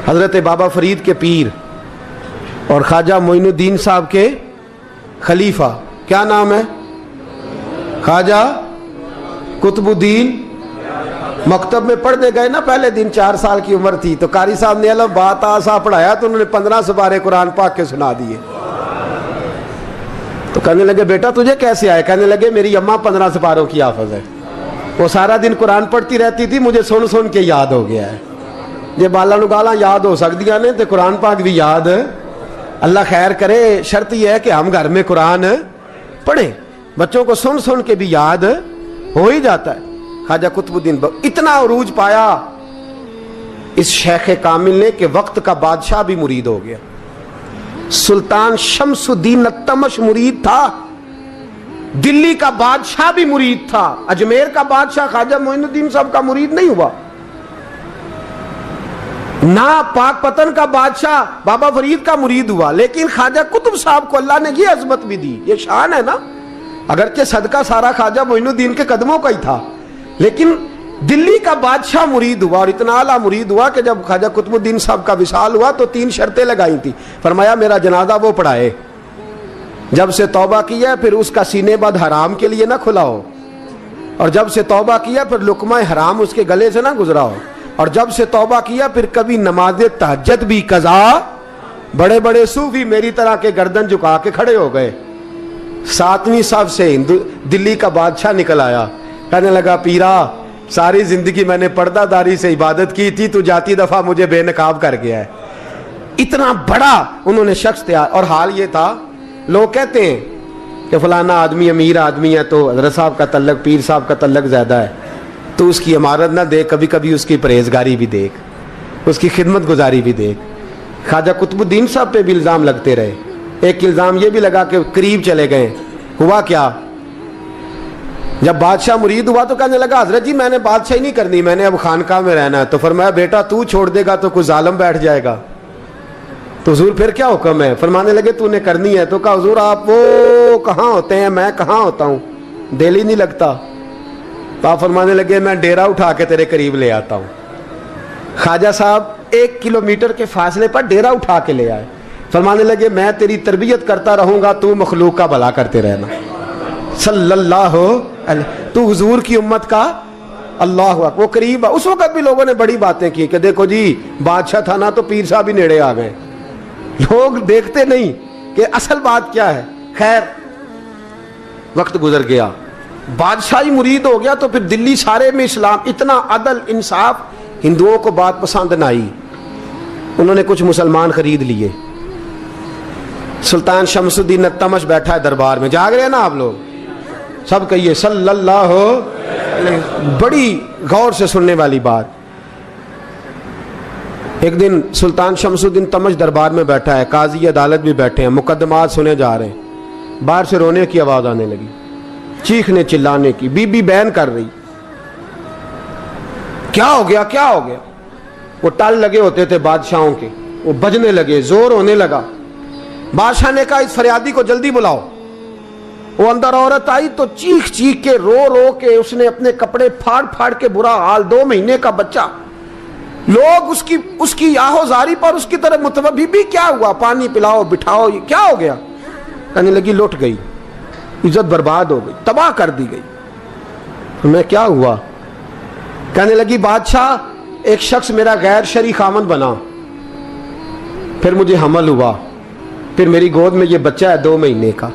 حضرت بابا فرید کے پیر اور خواجہ معین الدین صاحب کے خلیفہ، کیا نام ہے؟ خواجہ قطب الدین۔ مکتب میں پڑھنے گئے نا پہلے دن، 4 سال کی عمر تھی، تو قاری صاحب نے الف با تا سا پڑھایا تو انہوں نے 15 سپارے قرآن پاک کے سنا دیے۔ تو کہنے لگے بیٹا تجھے کیسے آئے؟ کہنے لگے میری اماں 15 سپاروں کی حافظ ہے، وہ سارا دن قرآن پڑھتی رہتی تھی، مجھے سن سن کے یاد ہو گیا ہے۔ یہ بالا نگالا یاد ہو سکدیاں نے تے قرآن پاک بھی یاد، اللہ خیر کرے۔ شرط یہ ہے کہ ہم گھر میں قرآن پڑھیں، بچوں کو سن سن کے بھی یاد ہو ہی جاتا ہے۔ خواجہ قطب الدین اتنا عروج پایا اس شیخ کامل نے کہ وقت کا بادشاہ بھی مرید ہو گیا۔ سلطان شمس الدین التمش مرید تھا، دلی کا بادشاہ بھی مرید تھا، اجمیر کا بادشاہ خواجہ معین الدین صاحب کا مرید نہیں ہوا، نہ پاک پتن کا بادشاہ بابا فرید کا مرید ہوا، لیکن خواجہ قطب صاحب کو اللہ نے یہ عظمت بھی دی، یہ شان ہے نا۔ اگرچہ صدقہ سارا خواجہ معین الدین کے قدموں کا ہی تھا، لیکن دلی کا بادشاہ مرید ہوا، اور اتنا اعلیٰ مرید ہوا کہ جب خواجہ قطب الدین صاحب کا وصال ہوا تو 3 شرطیں لگائی تھی۔ فرمایا میرا جنازہ وہ پڑھائے، جب سے توبہ کیا پھر اس کا سینے بد حرام کے لیے نہ کھلا ہو، اور جب سے توبہ کیا پھر لقمہ حرام اس کے گلے سے نہ گزرا ہو، اور جب سے توبہ کیا پھر کبھی نماز تہجد بھی قضا۔ بڑے بڑے صوفی میری طرح کے گردن جھکا کے کھڑے ہو گئے۔ 7ویں صف سے دلی کا بادشاہ نکل آیا، کہنے لگا پیرا ساری زندگی میں نے پردہ داری سے عبادت کی تھی، تو جاتی دفعہ مجھے بے نقاب کر گیا ہے۔ اتنا بڑا انہوں نے شخص تیار، اور حال یہ تھا لوگ کہتے ہیں کہ فلانا آدمی امیر آدمی ہے تو حضرت صاحب کا تعلق، پیر صاحب کا تعلق زیادہ ہے، تو اس کی عمارت نہ دیکھ، کبھی کبھی اس کی پرہیزگاری بھی دیکھ، اس کی خدمت گزاری بھی دیکھ۔ خواجہ قطب الدین صاحب پہ بھی الزام لگتے رہے۔ ایک الزام یہ بھی لگا کہ قریب چلے گئے۔ ہوا کیا؟ جب بادشاہ مرید ہوا تو کہنے لگا حضرت جی میں نے بادشاہی نہیں کرنی، میں نے اب خانقاہ میں رہنا ہے۔ تو فرمایا بیٹا تو چھوڑ دے گا تو کوئی ظالم بیٹھ جائے گا، تو حضور پھر کیا حکم ہے؟ فرمانے لگے تو نے کرنی ہے۔ تو کہا حضور آپ وہ کہاں ہوتے ہیں، میں کہاں ہوتا ہوں، دل ہی نہیں لگتا۔ تو آپ فرمانے لگے میں ڈیرا اٹھا کے تیرے قریب لے آتا ہوں۔ خواجہ صاحب 1 کلومیٹر کے فاصلے پر ڈیرا اٹھا کے لے آئے۔ فرمانے لگے میں تیری تربیت کرتا رہوں گا، تو مخلوق کا بھلا کرتے رہنا۔ صلی اللہ علیہ، تو حضور کی امت کا اللہ اکبر، وہ قریب۔ اس وقت بھی لوگوں نے بڑی باتیں کی کہ دیکھو جی بادشاہ تھا نا تو پیر صاحب ہی نیڑے آ گئے۔ لوگ دیکھتے نہیں کہ اصل بات کیا ہے۔ خیر وقت گزر گیا، بادشاہی مرید ہو گیا، تو پھر دلی سارے میں اسلام، اتنا عدل انصاف، ہندوؤں کو بات پسند نہ آئی، انہوں نے کچھ مسلمان خرید لیے۔ سلطان شمس الدین التمش بیٹھا ہے دربار میں، جاگ رہے ہیں نا آپ لوگ سب، کہیے صلی اللہ علیہ۔ بڑی غور سے سننے والی بات۔ ایک دن سلطان شمس الدین تمش دربار میں بیٹھا ہے، قاضی عدالت بھی بیٹھے ہیں، مقدمات سنے جا رہے ہیں، باہر سے رونے کی آواز آنے لگی، چیخنے چلانے کی، بی بی بیان کر رہی۔ کیا ہو گیا کیا ہو گیا؟ وہ ٹال لگے ہوتے تھے بادشاہوں کے، وہ بجنے لگے، زور ہونے لگا۔ بادشاہ نے کہا اس فریادی کو جلدی بلاؤ۔ وہ اندر عورت آئی تو چیخ چیخ کے رو رو کے اس نے اپنے کپڑے پھاڑ پھاڑ کے، برا حال، 2 مہینے کا بچہ، لوگ اس کی آہو زاری پر اس کی طرف متوجہ بھی، کیا ہوا، پانی پلاؤ بٹھاؤ، یہ کیا ہو گیا؟ کہنے لگی لٹ گئی، عزت برباد ہو گئی، تباہ کر دی گئی۔ میں کیا ہوا؟ کہنے لگی بادشاہ ایک شخص میرا غیر شرعی خامند بنا، پھر مجھے حمل ہوا، پھر میری گود میں یہ بچہ ہے 2 مہینے کا،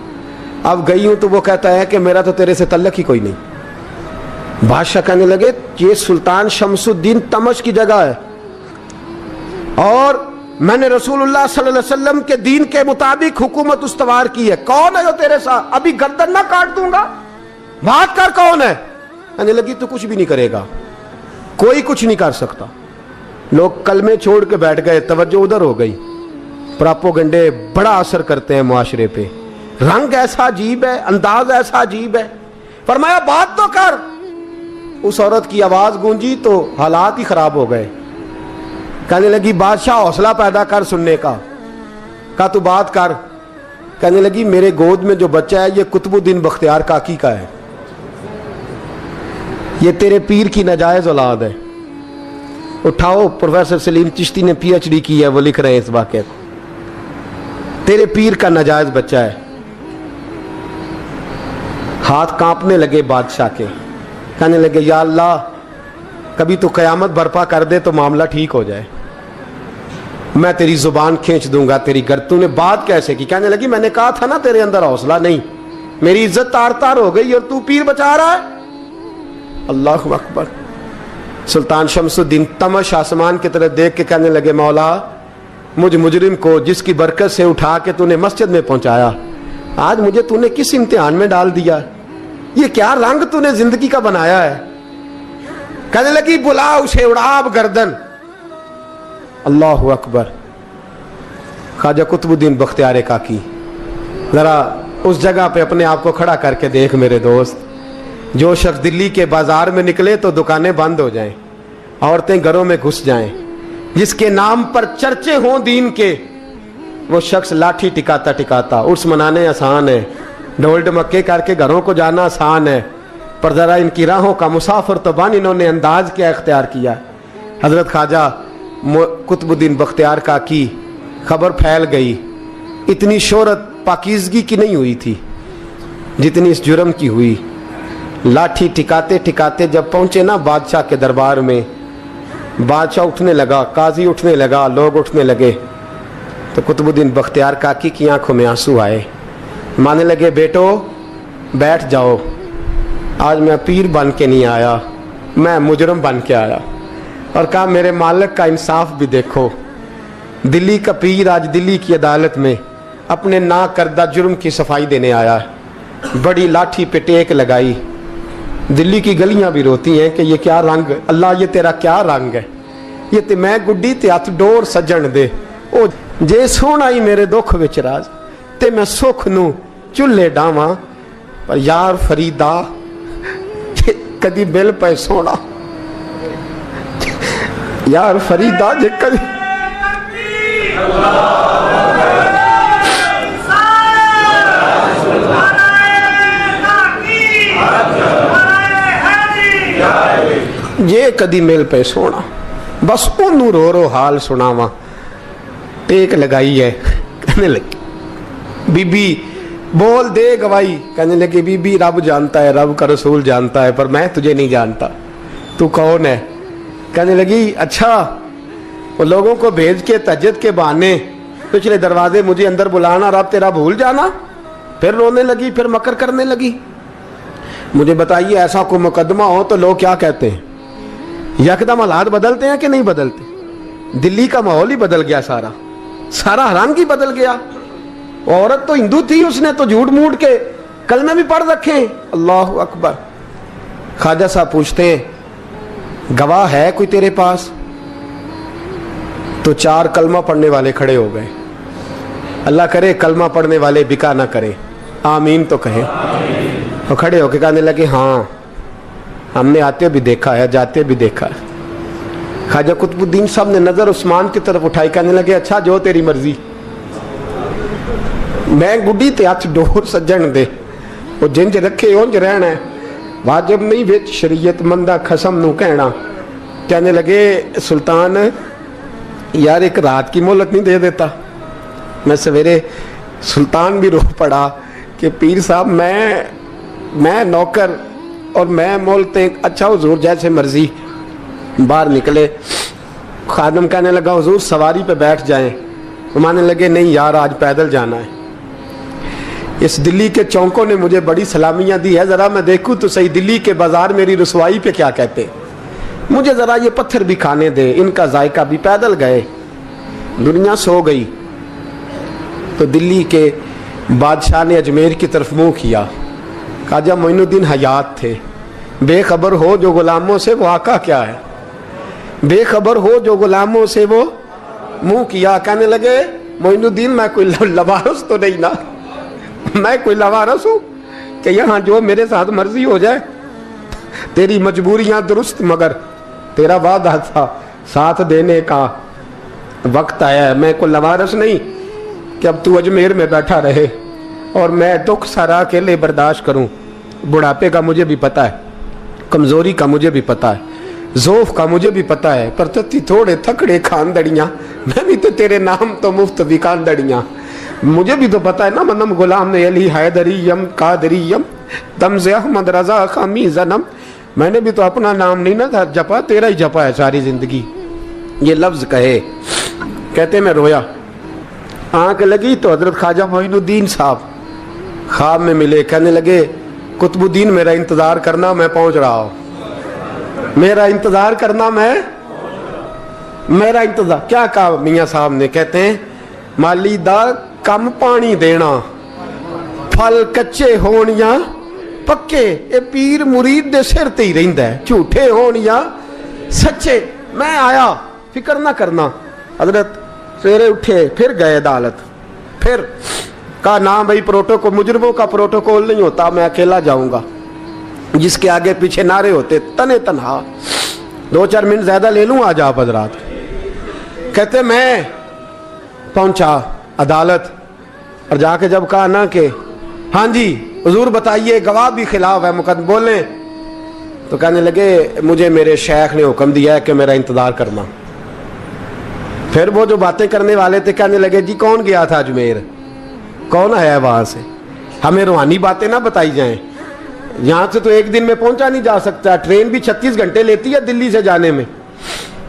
اب گئی ہوں تو وہ کہتا ہے کہ میرا تو تیرے سے تعلق ہی کوئی نہیں۔ بادشاہ کہنے لگے یہ سلطان شمس الدین تمش کی جگہ ہے، اور میں نے رسول اللہ صلی اللہ علیہ وسلم کے دین کے مطابق حکومت استوار کی ہے، کون ہے جو تیرے ساتھ؟ ابھی گردن نہ کاٹ دوں گا، بات کر کون ہے؟ کہنے لگی تو کچھ بھی نہیں کرے گا، کوئی کچھ نہیں کر سکتا۔ لوگ کلمے چھوڑ کے بیٹھ گئے، توجہ ادھر ہو گئی۔ پراپوگنڈے بڑا اثر کرتے ہیں معاشرے پہ، رنگ ایسا عجیب ہے، انداز ایسا عجیب ہے۔ فرمایا بات تو کر۔ اس عورت کی آواز گونجی تو حالات ہی خراب ہو گئے۔ کہنے لگی بادشاہ حوصلہ پیدا کر سننے کا۔ کہا تو بات کر۔ کہنے لگی میرے گود میں جو بچہ ہے یہ قطب الدین بختیار کاکی کا ہے، یہ تیرے پیر کی ناجائز اولاد ہے۔ उठाओ, प्रोफेसर सलीम चिश्ती ने PhD की है, वो लिख रहे हैं इस वाक़े को। तेरे पीर का नाजायज बच्चा है। हाथ कांपने लगे बादशाह के, कहने लगे या अल्लाह कभी तो क़यामत बर्पा कर दे तो मामला ठीक हो जाए, मैं तेरी जुबान खींच दूंगा तेरी तूने बात कैसे की? कहने लगी मैंने कहा था ना तेरे अंदर हौसला नहीं, मेरी इज्जत तार तार हो गई और तू पीर बचा रहा है। अल्लाहु अकबर। सुल्तान शमसुद्दीन तमश आसमान की तरफ देख के कहने लगे मौला मुझ मुजरिम को जिसकी बरकत से उठा के तूने मस्जिद में पहुंचाया, आज मुझे तूने किस इम्तिहान में डाल दिया? ये क्या रंग तूने जिंदगी का बनाया है? कहने लगी बुला उसे, उड़ाब गर्दन। अल्लाहु अकबर। ख्वाजा कुतुबुद्दीन बख्तियार काकी, जरा उस जगह पे अपने आप को खड़ा करके देख मेरे दोस्त। जो शख्स दिल्ली के बाजार में निकले तो दुकानें बंद हो जाएं, औरतें घरों में घुस जाएं, जिसके नाम पर चर्चे हों दीन के, वो शख्स लाठी टिकाता टिकाता उर्स मनाने आसान है, ढोल ढमक्के करके घरों को जाना आसान है, पर ज़रा इनकी राहों का मुसाफिर तो बन इन्होंने अंदाज क्या इख्तियार किया। हज़रत ख्वाजा कुतुबुद्दीन बख्तियार काकी, खबर फैल गई। इतनी शोहरत पाकीज़गी की नहीं हुई थी जितनी इस जुर्म की हुई। लाठी टिकाते टिकाते जब पहुंचे ना बादशाह के दरबार में, बादशाह उठने लगा, काजी उठने लगा, लोग उठने लगे, तो कुतुबुद्दीन बख्तियार काकी की आंखों में आंसू आए। मानने लगे बेटो बैठ जाओ, आज मैं पीर बन के नहीं आया, मैं मुजरम बन के आया। और कहा मेरे मालिक का इंसाफ भी देखो, दिल्ली का पीर आज दिल्ली की अदालत में अपने ना करदा जुर्म की सफाई देने आया है। बड़ी लाठी पे टेक लगाई, दिल्ली की गलियां भी रोती हैं कि ये क्या रंग, अल्लाह ये तेरा क्या रंग है, ये ते मैं गुड्डी ते हथ डोर सजन दे, ओ जे सोना ही मेरे दुख विच राज ते मैं सुख नू चुल्हे डावां, पर यार फरीदा कदी बिल पे सोना, यार फरीदा जे कदी ये कदी मिल पे सोना, बस ओनू रो रो हाल सुनावा। टेक लगाई है, कहने लगी बीबी बोल दे गवाही। कहने लगी बीबी रब जानता है, रब का रसूल जानता है, पर मैं तुझे नहीं जानता, तू कौन है? कहने लगी अच्छा वो लोगों को भेज के तहज्जुद के बहाने पिछले दरवाजे मुझे अंदर बुलाना, रब तेरा भूल जाना। फिर रोने लगी, फिर मकर करने लगी। मुझे बताइए ऐसा कोई मुकदमा हो तो लोग क्या कहते हैं? यकदम हालात बदलते हैं कि नहीं बदलते? दिल्ली का माहौल ही बदल गया, सारा सारा रंग ही बदल गया। औरत तो हिंदू थी, उसने तो झूठ मूठ के कलमे भी पढ़ रखे। अल्लाह अकबर। ख्वाजा साहब पूछते हैं गवाह है कोई तेरे पास? तो 4 कलमा पढ़ने वाले खड़े हो गए। अल्लाह करे कलमा पढ़ने वाले बिका ना करे, आमीन तो कहें। तो खड़े होके कहने लगे हाँ हमने आते भी देखा है, जाते भी देखा है। ख्वाजा कुतुबुद्दीन साहब ने नजर उस्मान की तरफ उठाई, कहने लगे अच्छा जो तेरी मर्जी, मैं गुड्डी ते हथ डोर सज्जन दे, वो जिंज रखे उंज रहना है, वाजिब नहीं विच शरीयत मंदा खसम नू कहना। कहने लगे सुल्तान यार एक रात की मोहलत नहीं दे देता? मैं सवेरे सुल्तान भी रो पड़ा कि पीर साहब मैं नौकर और मैं मोलते, अच्छा हुजूर जैसे मर्जी। बाहर निकले, खादम कहने लगा हुजूर सवारी पे बैठ जाएं। मानने लगे नहीं यार आज पैदल जाना है। इस दिल्ली के चौकों ने मुझे बड़ी सलामियां दी है, जरा मैं देखूं तो सही दिल्ली के बाजार मेरी रुसवाई पे क्या कहते, मुझे जरा ये पत्थर भी खाने दे, इनका जायका भी। पैदल गए, दुनिया सो गई तो दिल्ली के बादशाह ने अजमेर की तरफ मुंह किया। ख्वाजा मोइनुद्दीन हयात थे। बेखबर हो जो गुलामों से वो आका क्या है, बेखबर हो जो गुलामों से वो मुंह किया। कहने लगे मोइनुद्दीन मैं कोई लवारस तो नहीं ना, मैं कोई लवारस हूँ कि यहाँ जो मेरे साथ मर्जी हो जाए? तेरी मजबूरियाँ दुरुस्त, मगर तेरा वादा था साथ देने का, वक्त आया है। मैं कोई लवारस नहीं कि अब तू अजमेर में बैठा रहे और मैं दुख सारा अकेले बर्दाश्त करूं। बुढ़ापे का मुझे भी पता है, कमज़ोरी का मुझे भी पता है, ज़ोफ़ का मुझे भी पता है, पर तत्ती थोड़े थकड़े खानदड़ियाँ, मैं भी तो तेरे नाम तो मुफ्त भी खानदड़ियाँ। मुझे भी तो पता है ना, मनम गुलाम ने अली हैदरियम कादरियम तमज़े अहमद रज़ा खामी ज़नम। मैंने भी तो अपना नाम नहीं ना था जपा, तेरा ही जपा है सारी ज़िंदगी। ये लफ्ज़ कहे, कहते मैं रोया, आँख लगी तो हज़रत ख्वाजा मोइनुद्दीन साहब ख्वाब में मिले। कहने लगे कुतुबुद्दीन मेरा इंतज़ार करना, मैं पहुँच रहा हूँ। मेरा इंतज़ार करना, मेरा इंतज़ार। क्या कहा मियाँ साहब ने? कहते हैं माली दा कम पानी देना, फल कच्चे होण या पक्के, ये पीर मुरीद दे सिर ते ही रहिंदा है, झूठे होण या सच्चे। मैं आया, फिक्र ना करना। हजरत सवेरे उठे, फिर गए अदालत, फिर कहा ना भाई प्रोटोकॉल, मुजरमों का प्रोटोकॉल नहीं होता, मैं अकेला जाऊंगा। जिसके आगे पीछे नारे होते तने तनहा। 2-4 मिनट ज्यादा ले लूं आज आप हजरात। कहते मैं पहुंचा अदालत और जाके जब कहा ना कि हाँ जी हुजूर बताइए, गवाह भी खिलाफ है, मुकदमा बोले, तो कहने लगे मुझे मेरे शेख ने हुक्म दिया है कि मेरा इंतजार करना। फिर वो जो बातें करने वाले थे कहने लगे जी कौन गया था अजमेर, कौन आया है वहां से, हमें रूहानी बातें ना बताई जाएं। यहाँ से तो एक दिन में पहुंचा नहीं जा सकता, ट्रेन भी 36 घंटे लेती है दिल्ली से जाने में।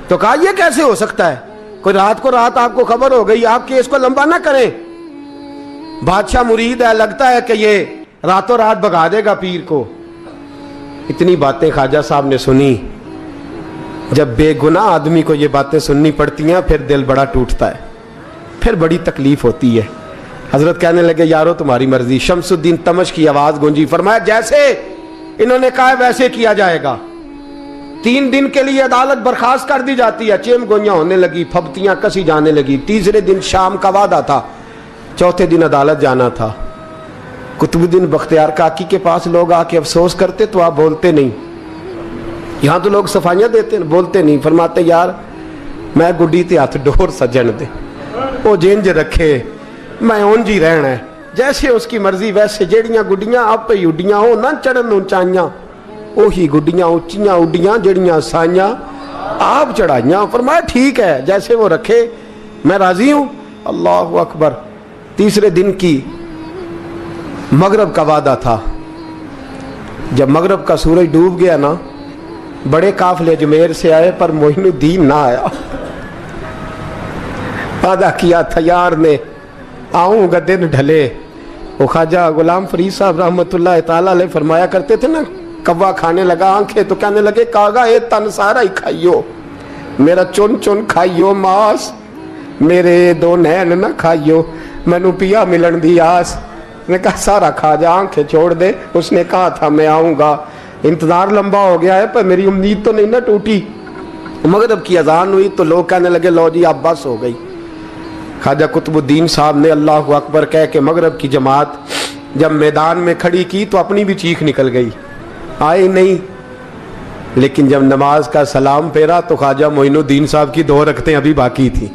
तो कहा यह कैसे हो सकता है, कोई रात को रात आपको खबर हो गई, आप केस को लंबा ना करें, बादशाह मुरीद है, लगता है कि ये रातों रात भगा देगा पीर को। इतनी बातें ख्वाजा साहब ने सुनी। जब बेगुनाह आदमी को ये बातें सुननी पड़ती हैं फिर दिल बड़ा टूटता है, फिर बड़ी तकलीफ होती है। हजरत कहने लगे यारो तुम्हारी मर्जी। शमसुद्दीन तमश की आवाज गूंजी, फरमाया जैसे इन्होंने कहा वैसे किया जाएगा। 3 दिन के लिए अदालत बर्खास्त कर दी जाती है। चेम गोइयां होने लगी, फबतियां कसी जाने लगी। तीसरे दिन शाम का वादा था, चौथे दिन अदालत जाना था। कुतुबुद्दीन बख्तियार काकी के पास लोग आके अफसोस करते तो आप बोलते नहीं। यहाँ तो लोग सफाइयाँ देते बोलते नहीं। फरमाते यार मैं गुड्डी ते हथ डोर सजन दे, वो जिंज रखे मैं उंज ही रहना है, जैसे उसकी मर्जी वैसे। जेड़ियां गुड्डियां आप ही उड्डियां हो ना चढ़न उचाइयां, ओही गुड्डियां उच्चियां उड्डियां जेड़ियां साइयां आप चढ़ाइयां। फरमाया ठीक है जैसे वो रखे मैं राजी हूं। अल्लाह अकबर। तीसरे दिन की मगरब का वादा था। जब मगरब का सूरज डूब गया ना, बड़े काफले अजमेर से आए पर मोइनुद्दीन ना आया। वादा किया था यार ने आऊंगा दिन ढले। वो ख्वाजा गुलाम फरीद साहब रहमतुल्लाह ताला अलैह फरमाया करते थे ना, कव्वा खाने लगा आंखें तो कहने लगे कागा ये तन सारा ही खाइयो, मेरा चुन चुन खाइयो मास, मेरे 2 नैन ना खाइयो, मैनू पिया मिलन दी आस। ने कहा सारा खा जा, आंखें छोड़ दे। उसने कहा था मैं आऊंगा, इंतजार लंबा हो गया है पर मेरी उम्मीद तो नहीं ना टूटी। मगरिब की अजान हुई तो लोग कहने लगे लो जी अब बस हो गई। ख्वाजा कुतुबुद्दीन साहब ने अल्लाह अकबर कह के मगरिब की जमात जब मैदान में खड़ी की तो अपनी भी चीख निकल गई, आए नहीं। लेकिन जब नमाज का सलाम फेरा तो ख्वाजा मोइनुद्दीन साहब की 2 रकतें अभी बाकी थी।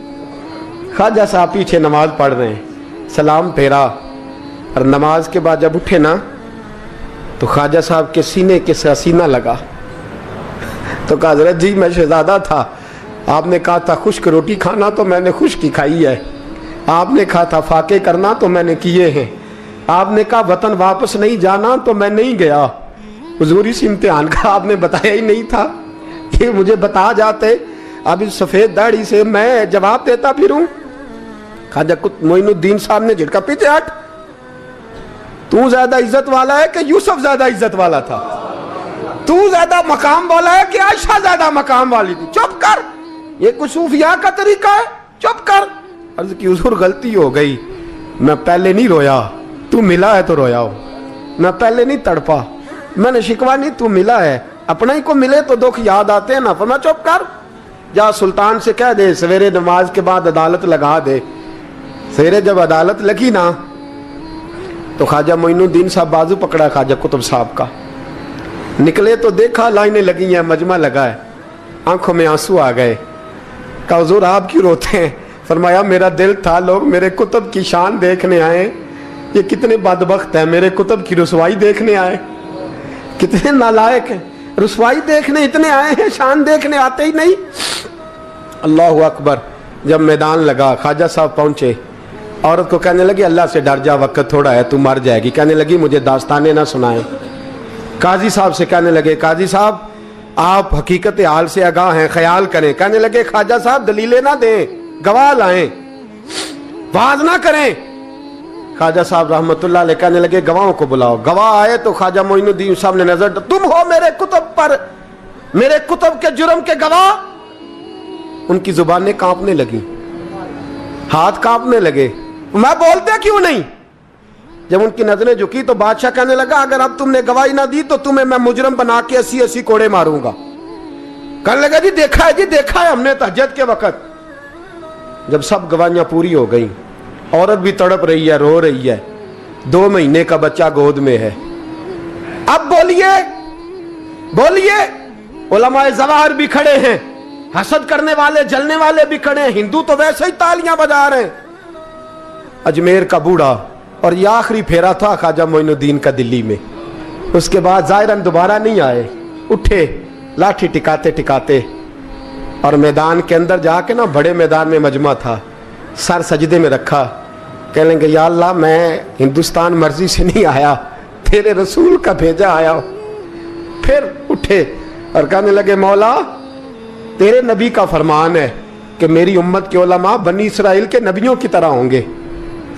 ख्वाजा साहब पीछे नमाज पढ़ रहे हैं, सलाम फेरा और नमाज के बाद जब उठे ना तो ख्वाजा साहब के सीने के सीना लगा। तो कहा हजरत जी मैं शहजादा था, आपने कहा था खुश्क रोटी खाना तो मैंने खुश्क ही खाई है, आपने कहा था फाके करना तो मैंने किए हैं, आपने कहा वतन वापस नहीं जाना तो मैं नहीं गया। हुजूर इस इम्तिहान का आपने बताया ही नहीं था, ये मुझे बता जाते अब इस सफेद दाढ़ी से मैं जवाब देता फिरूं। ख्वाजा मोइनुद्दीन साहब ने झटका, पीछे हट, तू ज्यादा इज्जत वाला है कि यूसुफ ज्यादा इज्जत वाला था, तू ज्यादा मकाम वाला है कि आयशा ज्यादा मकाम वाली थी, चुप कर, ये कुछ सूफिया का तरीका है, चुप कर। अर्ज की हुजूर गलती हो गई, मैं पहले नहीं रोया, तू मिला है तो रोया हो, मैं पहले नहीं तड़पा, मैंने शिकवा नहीं, तू मिला है, अपना ही को मिले तो दुख याद आते हैं ना। फरमा चुप कर, जा सुल्तान से कह दे सवेरे नमाज के बाद अदालत लगा दे। सवेरे जब अदालत लगी ना तो ख्वाजा मोइनुद्दीन साहब बाजू पकड़ा ख्वाजा कुतुब साहब का, निकले तो देखा लाइनें लगी हैं, मजमा लगा है, आंखों में आंसू आ गए। कहा हुजूर आप क्यों रोते हैं? फरमाया मेरा दिल था लोग मेरे कुतुब की शान देखने आए, ये कितने बदबख्त हैं, मेरे कुतुब की रुसवाई देखने आए, कितने नालायक हैं। रसवाई देखने इतने आए हैं, शान देखने आते ही नहीं। अल्लाह अकबर। जब मैदान लगा, ख्वाजा साहब पहुंचे, औरत को कहने लगी अल्लाह से डर जा, वक्त थोड़ा है, तू मर जाएगी। कहने लगी मुझे दास्तानें ना सुनाएं। काजी साहब से कहने लगे काजी साहब आप हकीकत हाल से आगाह हैं, ख्याल करें। कहने लगे ख्वाजा साहब दलीलें ना दें, गवाह लाएं, वाज ना करें। ख्वाजा साहब रहमतुल्लाह अलैह कहने लगे गवाहों को बुलाओ। गवाह आए तो ख्वाजा मोइनुद्दीन साहब ने नजर, तुम हो मेरे कुतुब पर, मेरे कुतुब के जुर्म के गवाह। उनकी जुबानें कांपने लगी, हाथ कांपने लगे, मैं बोलते क्यों नहीं। जब उनकी नजरें झुकी तो बादशाह कहने लगा अगर अब तुमने गवाही ना दी तो तुम्हें मैं मुजरम बना के 80-80 कोड़े मारूंगा। कहने लगा जी देखा है हमने तहज्जुद के वक्त। जब सब गवाहियां पूरी हो गई, औरत भी तड़प रही है, रो रही है, 2 महीने का बच्चा गोद में है। अब बोलिए उलमाए ज़वाहिर भी खड़े हैं, हसद करने वाले जलने वाले भी खड़े हैं, हिंदू तो वैसे ही तालियां बजा रहे हैं। अजमेर का बूढ़ा, और ये आखिरी फेरा था ख्वाजा मोइनुद्दीन का दिल्ली में। उसके बाद ज़ाहिरन दोबारा नहीं आए। उठे लाठी टिकाते टिकाते और मैदान के अंदर जाके ना, बड़े मैदान में मजमा था, सर सजदे में रखा। कह लेंगे या अल्लाह मैं हिंदुस्तान मर्जी से नहीं आया, तेरे रसूल का भेजा आया। फिर उठे और कहने लगे मौला तेरे नबी का फरमान है कि मेरी उम्मत के उलमा बनी इसराइल के नबियों की तरह होंगे।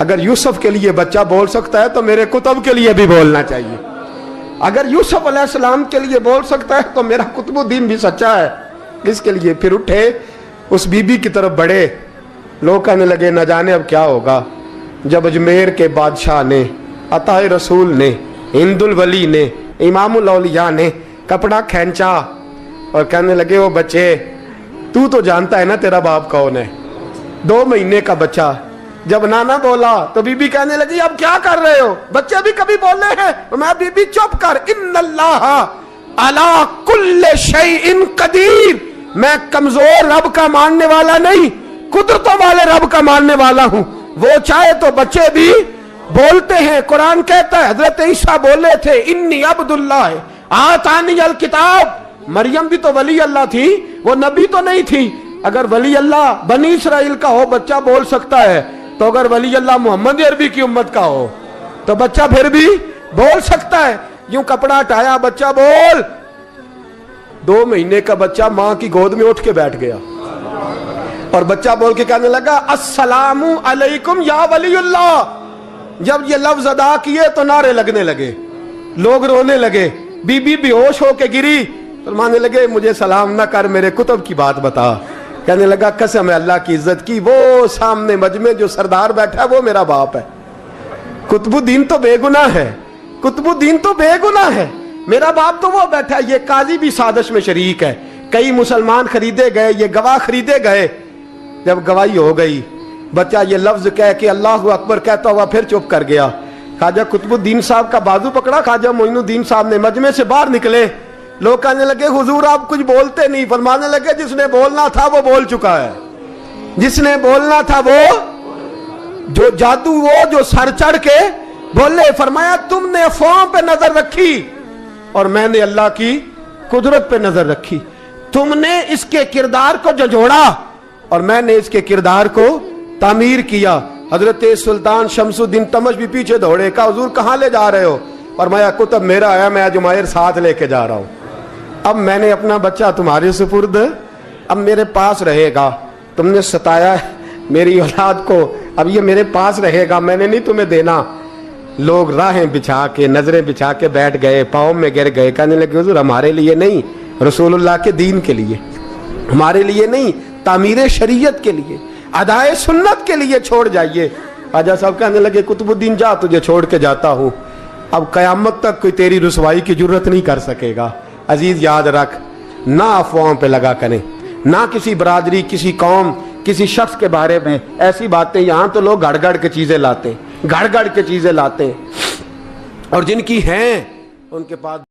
अगर यूसुफ के लिए बच्चा बोल सकता है तो मेरे कुतुब के लिए भी बोलना चाहिए। अगर यूसुफ अलैहिस्सलाम के लिए बोल सकता है तो मेरा कुतुबुद्दीन भी सच्चा है। इसके लिए फिर उठे, उस बीबी की तरफ बढ़े। लोग कहने लगे न जाने अब क्या होगा। जब अजमेर के बादशाह ने, अताए रसूल ने, हिंदुल वली ने, इमामुल औलिया ने कपड़ा खींचा और कहने लगे वो बच्चे तू तो जानता है ना तेरा बाप कौन है। 2 महीने का बच्चा। जब नाना बोला तो बीबी कहने लगी अब क्या कर रहे हो, बच्चे भी कभी बोले हैं। मैं बीबी चुप कर, इन्नल्लाह अला कुल्ले शैइन कदीर, मैं कमजोर रब का मानने वाला नहीं, कुदरतों वाले रब का मानने वाला हूं। वो चाहे तो बच्चे भी बोलते हैं। कुरान कहता है हजरत ईसा बोले थे इन्नी अब्दुल्लाह आतानी अल किताब। मरियम भी तो वली अल्लाह थी, वो नबी तो नहीं थी। अगर वली अल्लाह बनी इसराइल का हो बच्चा बोल सकता है, तो अगर वली अल्लाह मोहम्मद अरबी की उम्मत का हो तो बच्चा फिर भी बोल सकता है। यूं कपड़ा हटाया, बच्चा बोल। 2 महीने का बच्चा मां की गोद में उठ के बैठ गया और बच्चा बोल के कहने लगा अस्सलामु अलैकुम या वलीउल्लाह। जब ये लफ्ज अदा किए तो नारे लगने लगे, लोग रोने लगे। बीबी बेहोश होके गिरी, फरमाने लगे मुझे सलाम ना कर, मेरे कुतुब की बात बता। कहने लगा कसम है अल्लाह की इज्जत की, वो सामने मजमे जो सरदार बैठा है वो मेरा बाप है। कुतुबुद्दीन तो बेगुनाह है, कुतुबुद्दीन तो बेगुनाह है, मेरा बाप तो वो बैठा है। ये काजी भी साजिश में शरीक है। कई मुसलमान खरीदे गए, ये गवाह खरीदे गए। जब गवाही हो गई, बच्चा ये लफ्ज कह के अल्लाहु अकबर कहता हुआ फिर चुप कर गया। ख्वाजा कुतुबुद्दीन साहब का बाजू पकड़ा ख्वाजा मोइनुद्दीन साहब ने, मजमे से बाहर निकले। लोग कहने लगे हुजूर आप कुछ बोलते नहीं। फरमाने लगे जिसने बोलना था वो बोल चुका है, जिसने बोलना था वो, जो जादू वो जो सर चढ़ के बोले। फरमाया तुमने अफवाहों पे नजर रखी और मैंने अल्लाह की कुदरत पे नजर रखी। तुमने इसके किरदार को झंझोड़ा और मैंने इसके किरदार को तामीर किया। हजरत सुल्तान शमसुद्दीन तमश भी पीछे दौड़े, कहा हुजूर कहां ले जा रहे हो। फरमाया कुतुब मेरा आया, मैं अजमायर साथ लेके जा रहा हूं। अब मैंने अपना बच्चा तुम्हारे सुपुर्द, अब मेरे पास रहेगा। तुमने सताया मेरी औलाद को, अब ये मेरे पास रहेगा, मैंने नहीं तुम्हें देना। लोग राहें बिछा के, नजरें बिछा के बैठ गए, पाँव में गिर गए। कहने लगे हुजूर हमारे लिए नहीं, रसूलुल्लाह के दीन के लिए, हमारे लिए नहीं, तामीर शरीयत के लिए, अदाए सुन्नत के लिए छोड़ जाइए। ख्वाजा साहब कहने लगे कुतुबुद्दीन जा, तुझे छोड़ के जाता हूं, अब कयामत तक कोई तेरी रुसवाई की जरूरत नहीं कर सकेगा। अजीज याद रख, ना अफवाहों पे लगा करें, ना किसी बरादरी, किसी कौम, किसी शख्स के बारे में ऐसी बातें। यहां तो लोग गड़ गड़ के चीजें लाते हैं, गड़ गड़ के चीजें लाते हैं, और जिनकी हैं उनके पास